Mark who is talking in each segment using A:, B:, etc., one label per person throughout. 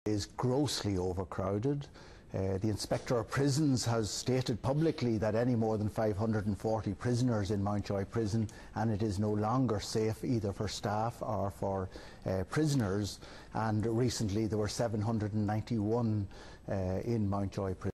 A: is grossly overcrowded. The Inspector of Prisons has stated publicly that any more than 540 prisoners in Mountjoy Prison, and it is no longer safe either for staff or for prisoners, and recently there were 791 in Mountjoy Prison.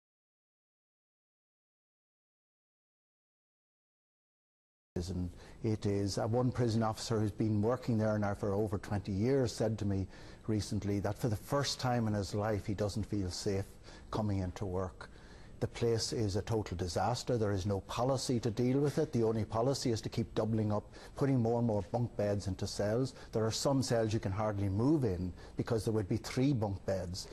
A: It is one prison officer who's been working there now for over 20 years said to me recently that for the first time in his life he doesn't feel safe coming into work. The place is a total disaster. There is no policy to deal with it. The only policy is to keep doubling up, putting more and more bunk beds into cells. There are some cells you can hardly move in because there would be 3 bunk beds.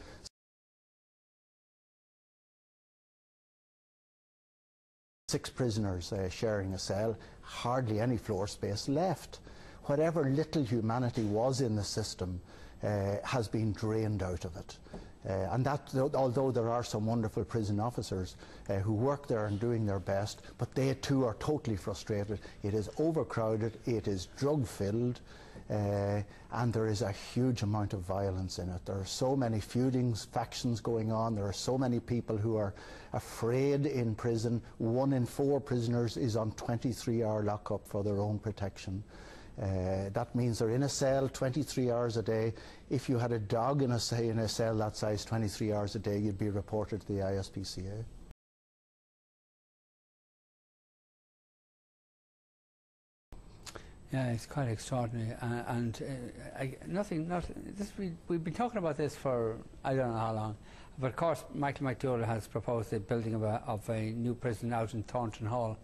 A: 6 prisoners sharing a cell, hardly any floor space left. Whatever little humanity was in the system has been drained out of it. And that, although there are some wonderful prison officers who work there and doing their best, but they too are totally frustrated. It is overcrowded, it is drug-filled, and there is a huge amount of violence in it. There are so many feudings, factions going on. There are so many people who are afraid in prison. 1 in 4 prisoners is on 23-hour lockup for their own protection. That means they're in a cell 23 hours a day. If you had a dog in a cell that size 23 hours a day, you'd be reported to the ISPCA.
B: Yeah, it's quite extraordinary, we've been talking about this for I don't know how long, but of course Michael McDowell has proposed the building of a new prison out in Thornton Hall,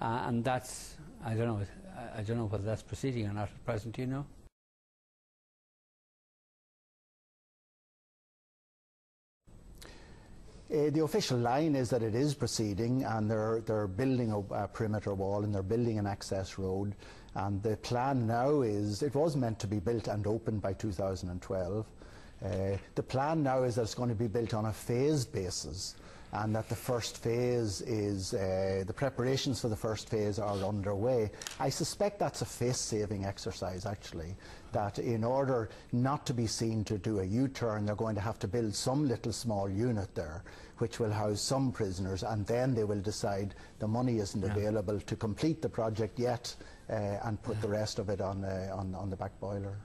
B: and that's, I don't know whether that's proceeding or not at present. Do you know?
A: The official line is that it is proceeding, and they're building a perimeter wall and they're building an access road, and the plan now is, it was meant to be built and opened by 2012. The plan now is that it's going to be built on a phased basis, and that the first phase is, the preparations for the first phase are underway. I suspect that's a face-saving exercise, actually, that in order not to be seen to do a U-turn, they're going to have to build some little small unit there, which will house some prisoners, and then they will decide the money isn't available to complete the project yet, and put the rest of it on the back boiler.